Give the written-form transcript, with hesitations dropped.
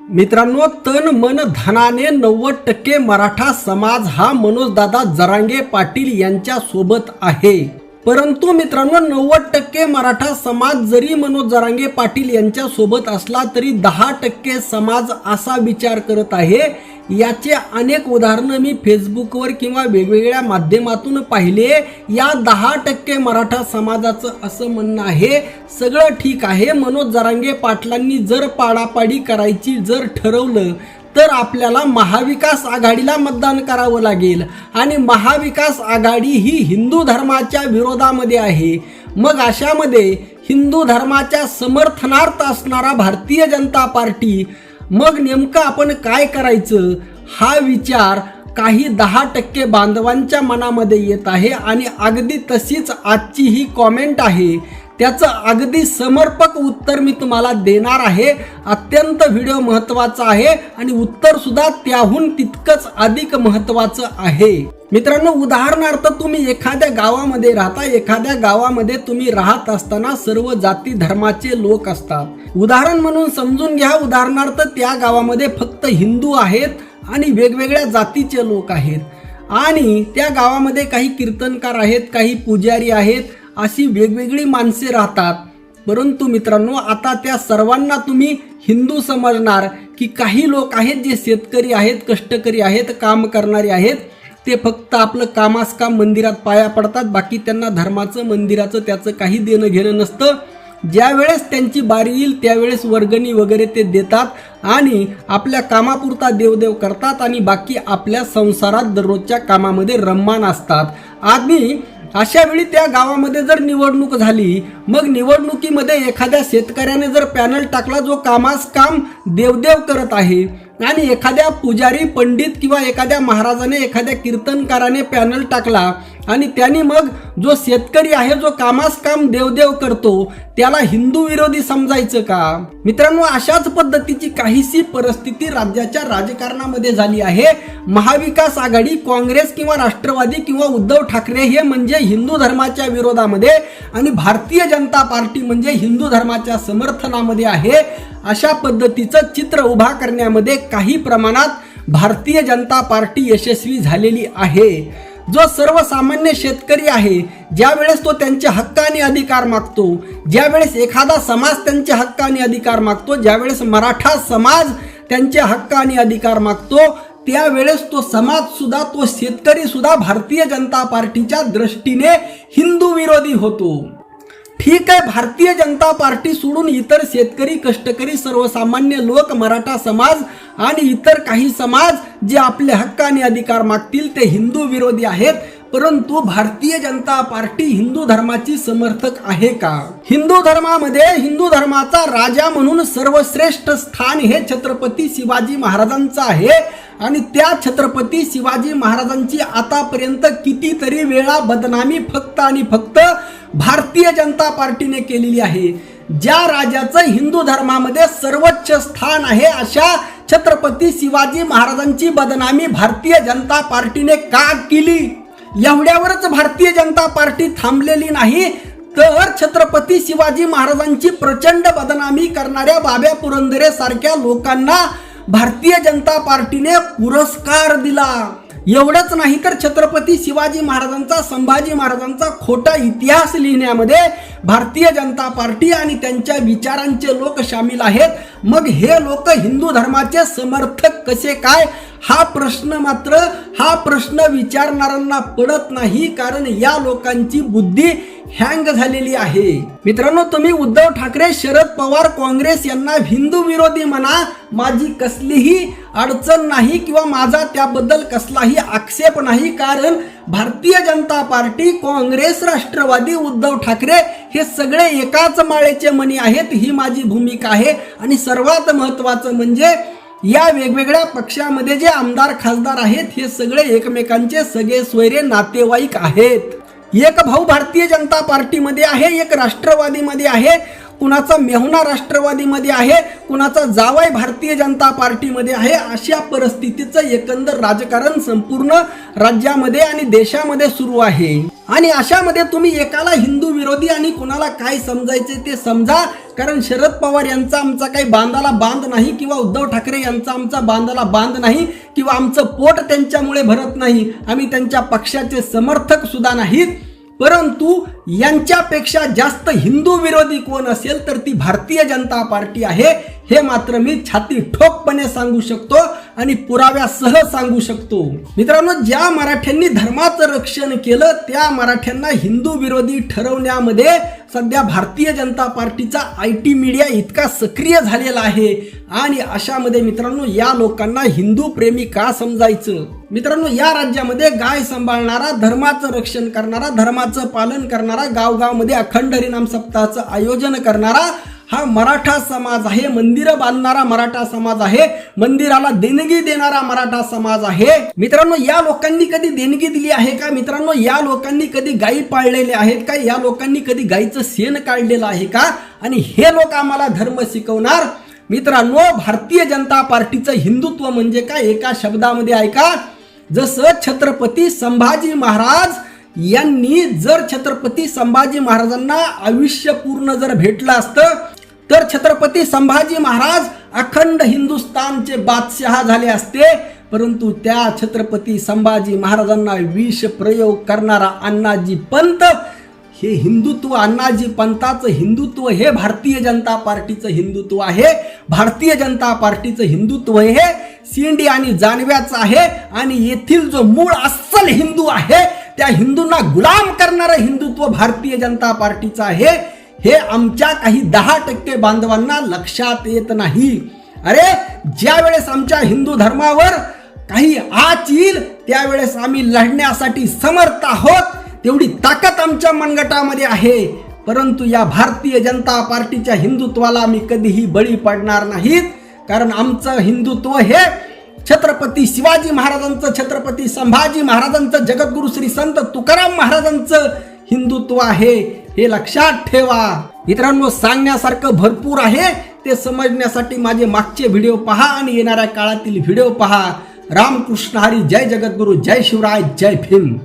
मित्रांनो, तन मन धनाने 90% मराठा समाज हा मनोजदादा जरांगे पाटील यांच्या सोबत आहे. परंतु मित्रांनो, 90% मराठा समाज जरी मनोज जरांगे पाटील यांच्या सोबत असला तरी 10% समाज असा विचार करत आहे. याचे अनेक उदाहरणं मी फेसबुकवर किंवा वेगवेगळ्या माध्यमातून पाहिले. या 10% मराठा समाजाचं असं म्हणणं आहे, सगळं ठीक आहे, मनोज जरांगे पाटलांनी जर पाडापाडी करायची जर ठरवलं तर आपल्याला महाविकास आघाडीला मतदान करावं लागेल आणि महाविकास आघाडी ही हिंदू धर्माच्या विरोधामध्ये आहे. मग अशामध्ये हिंदू धर्माच्या समर्थनार्थ असणारा भारतीय जनता पार्टी, मग नेमकं आपण काय करायचं हा विचार काही 10% बांधवांच्या मनामध्ये येत आहे. आणि अगदी तशीच आजची ही कॉमेंट आहे, त्याचं अगदी समर्पक उत्तर मी तुम्हाला देणार आहे. अत्यंत व्हिडिओ महत्त्वाचा आहे आणि उत्तर सुद्धा त्याहून तितकंच अधिक महत्त्वाचं आहे. मित्रांनो, उदाहरणार्थ तुम्ही एखाद्या गावामध्ये राहता, एखाद्या गावामध्ये तुम्ही राहत असताना सर्व जाती धर्माचे लोक असतात. उदाहरण म्हणून समजून घ्या, उदाहरणार्थ त्या गावामध्ये फक्त हिंदू आहेत आणि वेगवेगळ्या जातीचे लोक आहेत आणि त्या गावामध्ये काही कीर्तनकार आहेत, काही पुजारी आहेत, अशी वेगवेगळी माणसे राहतात. परंतु मित्रांनो, आता त्या सर्वांना तुम्ही हिंदू समजणार की काही लोक आहेत जे शेतकरी आहेत, कष्टकरी आहेत, काम करणारे आहेत, ते फक्त आपलं कामास काम मंदिरात पाया पडतात, बाकी त्यांना धर्माचं मंदिराचं त्याचं काही देणं घेणं नसतं. ज्या वेळेस त्यांची बारी येईल त्यावेळेस वर्गणी वगैरे ते देतात आणि आपल्या कामापुरता देवदेव करतात आणि बाकी आपल्या संसारात दररोजच्या कामामध्ये रममाण असतात. आणि अशा वेळी त्या गावामध्ये जर निवडणूक झाली, मग निवडणुकीमध्ये एखाद्या शेतकऱ्याने जर पॅनल टाकला जो कामास काम देवदेव करत आहे आणि एखाद्या पुजारी पंडित किंवा एखाद्या महाराजाने, एखाद्या कीर्तनकाराने पॅनल टाकला आणि त्यांनी मग जो शेतकरी आहे, जो कामास काम देवदेव करतो, त्याला हिंदू विरोधी समजायचं का? मित्रांनो, अशाच पद्धतीची काहीशी परिस्थिती राज्याच्या राजकारणामध्ये झाली आहे. महाविकास आघाडी, काँग्रेस किंवा राष्ट्रवादी किंवा उद्धव ठाकरे हे म्हणजे हिंदू धर्माच्या विरोधामध्ये आणि भारतीय जनता पार्टी म्हणजे हिंदू धर्माच्या समर्थनामध्ये आहे. अशा पद्धतीचं चित्र उभा करण्यामध्ये काही प्रमाणात भारतीय जनता पार्टी यशस्वी झालेली आहे. जो सर्वसामान्य शेतकरी आहे, ज्या वेळेस तो त्यांचे हक्क आणि अधिकार मागतो, ज्या वेळेस एखादा समाज त्यांचे हक्क आणि अधिकार मागतो, ज्या वेळेस मराठा समाज त्यांचे हक्क आणि अधिकार मागतो, त्यावेळेस तो समाज सुद्धा, तो शेतकरी सुद्धा भारतीय जनता पार्टीच्या दृष्टीने हिंदू विरोधी होतो. ठीक आहे, भारतीय जनता पार्टी सोडून इतर शेतकरी, कष्टकरी, सर्वसामान्य लोक, मराठा समाज आणि इतर काही समाज जे आपले हक्क आणि अधिकार मागतील ते हिंदू विरोधी आहेत. परंतु भारतीय जनता पार्टी हिंदू धर्माची समर्थक आहे का? हिंदू धर्मामध्ये हिंदू धर्माचा राजा म्हणून सर्वश्रेष्ठ स्थान हे छत्रपती शिवाजी महाराजांचं आहे आणि त्या छत्रपती शिवाजी महाराजांची आतापर्यंत कितीतरी वेळा बदनामी फक्त आणि फक्त भारतीय जनता पार्टीने केलेली आहे. ज्या राजाचं हिंदू धर्मामध्ये सर्वोच्च स्थान आहे, अशा छत्रपती शिवाजी महाराजांची बदनामी भारतीय जनता पार्टीने का केली? एवढ्यावरच भारतीय जनता पार्टी थांबलेली नाही, तर छत्रपती शिवाजी महाराजांची प्रचंड बदनामी करणाऱ्या बाब्या पुरंदरे सारख्या लोकांना भारतीय जनता पार्टीने पुरस्कार दिला. एवढंच नाही तर छत्रपती शिवाजी महाराजांचा, संभाजी महाराजांचा खोटा इतिहास लिहिण्यामध्ये भारतीय जनता पार्टी आणि त्यांच्या विचारांचे लोक सामील आहेत. मग हे लोक हिंदू धर्माचे समर्थक कसे काय? हा प्रश्न विचारणाऱ्यांना पडत नाही, कारण या लोकांची बुद्धी हँग झालेली आहे. मित्रांनो, तुम्ही उद्धव ठाकरे, शरद पवार, काँग्रेस यांना हिंदू विरोधी म्हणा, माझी कसलीही अडचण नाही किंवा माझा त्याबद्दल कसलाही आक्षेप नाही, कारण भारतीय जनता पार्टी, काँग्रेस, राष्ट्रवादी, उद्धव ठाकरे हे सगळे एकाच माळेचे मणी आहेत. ही माझी भूमिका आहे. आणि सर्वात महत्त्वाचं म्हणजे या वेगवेगळ्या पक्षामध्ये जे आमदार खासदार आहेत हे सगळे एकमेकांचे सगळे सोयरे नातेवाईक आहेत. एक भाऊ भारतीय जनता पार्टीमध्ये आहे, एक राष्ट्रवादीमध्ये आहे, कुणाचा मेहुणा राष्ट्रवादीमध्ये आहे, कुणाचा जावई भारतीय जनता पार्टीमध्ये आहे. अशा परिस्थितीचं एकंदर राजकारण संपूर्ण राज्यामध्ये आणि देशामध्ये सुरू आहे. आणि अशामध्ये तुम्ही एकाला हिंदू विरोधी आणि कुणाला काय समजायचे ते समजा, कारण शरद पवार यांचा आमचा काही बांधाला बांध नाही किंवा उद्धव ठाकरे यांचा आमचा बांधाला बांध नाही किंवा आमचं पोट त्यांच्यामुळे भरत नाही, आम्ही त्यांच्या पक्षाचे समर्थक सुद्धा नाहीत. परंतु यांच्यापेक्षा जास्त हिंदू विरोधी कोण असेल तर ती भारतीय जनता पार्टी आहे, हे मात्र मी छाती ठोकपणे सांगू शकतो आणि पुराव्यासह सांगू शकतो. मित्रांनो, ज्या मराठ्यांनी धर्माचं रक्षण केलं त्या मराठ्यांना हिंदू विरोधी ठरवण्यामध्ये सध्या भारतीय जनता पार्टीचा IT मीडिया इतका सक्रिय झालेला आहे. आणि अशामध्ये मित्रांनो या लोकांना हिंदू प्रेमी का समजायचं? मित्रांनो, या राज्यामध्ये गाय सांभाळणारा, धर्माचं रक्षण करणारा, धर्माचं पालन करणारा, गावगावमध्ये अखंड हरिनाम सप्ताहाचं आयोजन करणारा हा मराठा समाज आहे. मंदिरं बांधणारा मराठा समाज आहे. मंदिराला देणगी देणारा मराठा समाज आहे. मित्रांनो, या लोकांनी कधी देणगी दिली आहे का? मित्रांनो, या लोकांनी कधी गायी पाळलेले आहेत का? या लोकांनी कधी गायीचं शेण काढलेलं आहे का? आणि हे लोक आम्हाला धर्म शिकवणार? मित्रांनो, भारतीय जनता पार्टीचं हिंदुत्व म्हणजे काय? एका शब्दामध्ये ऐका. जसं छत्रपती संभाजी महाराज यांनी जर छत्रपती संभाजी महाराजांना आयुष्य पूर्ण जर भेटलं असतं तर छत्रपती संभाजी महाराज अखंड हिंदुस्थानचे बादशाह झाले असते. परंतु त्या छत्रपती संभाजी महाराजांना विष प्रयोग करणारा अण्णाजी पंत, हे हिंदुत्व, अण्णाजी पंताचं हिंदुत्व हे भारतीय जनता पार्टीचं हिंदुत्व आहे. भारतीय जनता पार्टीचं हिंदुत्व हे सिंडी आणि जानव्याचं आहे. आणि येथील जो मूळ अस्सल हिंदू आहे त्या हिंदूंना गुलाम करणारं हिंदुत्व भारतीय जनता पार्टीचं आहे. हे आमच्या काही 10% बांधवांना लक्षात येत नाही. अरे, ज्या वेळेस आमच्या हिंदू धर्मावर काही आच येईल त्यावेळेस आम्ही लढण्यासाठी समर्थ आहोत. तेवढी ताकद आमच्या मनगटामध्ये आहे. परंतु या भारतीय जनता पार्टीच्या हिंदुत्वाला आम्ही कधीही बळी पडणार नाहीत. कारण आमचं हिंदुत्व हे छत्रपती शिवाजी महाराजांचं, छत्रपती संभाजी महाराजांचं, जगद्गुरु श्री संत तुकाराम महाराजांचं हिंदुत्व आहे. हे लक्षात ठेवा. मित्रांनो, सांगण्यासारखं भरपूर आहे. ते समजण्यासाठी माझे मागचे व्हिडिओ पहा आणि येणाऱ्या काळातील व्हिडिओ पहा. रामकृष्ण हरी. जय जगद्गुरु, जय शिवराय, जय भीम.